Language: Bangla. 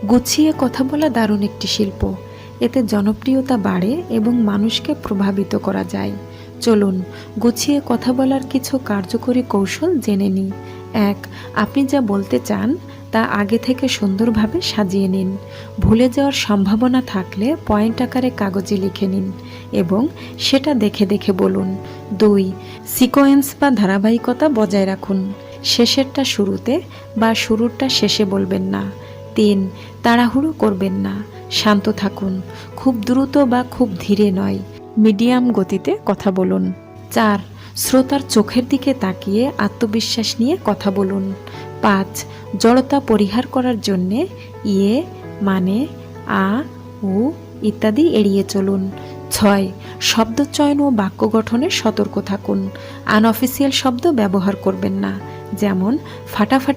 গুছিয়ে কথা বলা দারুণ একটি শিল্প। এতে জনপ্রিয়তা বাড়ে এবং মানুষকে প্রভাবিত করা যায়। চলুন গুছিয়ে কথা বলার কিছু কার্যকরী কৌশল জেনে নিই। ১. আপনি যা বলতে চান তা আগে থেকে সুন্দরভাবে সাজিয়ে নিন। ভুলে যাওয়ার সম্ভাবনা থাকলে পয়েন্ট আকারে কাগজে লিখে নিন এবং সেটা দেখে দেখে বলুন। ২. সিকোয়েন্স বা ধারাবাহিকতা বজায় রাখুন। শেষেরটা শুরুতে বা শুরুরটা শেষে বলবেন না। ৩. তাড়াহুড়ো করবেন না, শান্ত থাকুন। খুব দ্রুত বা খুব ধীরে নয়, মিডিয়াম গতিতে কথা বলুন। ৪. শ্রোতার চোখের দিকে তাকিয়ে আত্মবিশ্বাস নিয়ে কথা বলুন। ৫. জড়তা পরিহার করার জন্যে ইয়ে, মানে, আ, উ ইত্যাদি এড়িয়ে চলুন। ৬. শব্দচয়ন ও বাক্য গঠনে সতর্ক থাকুন। আনঅফিসিয়াল শব্দ ব্যবহার করবেন না, যেমন ফাটাফাটি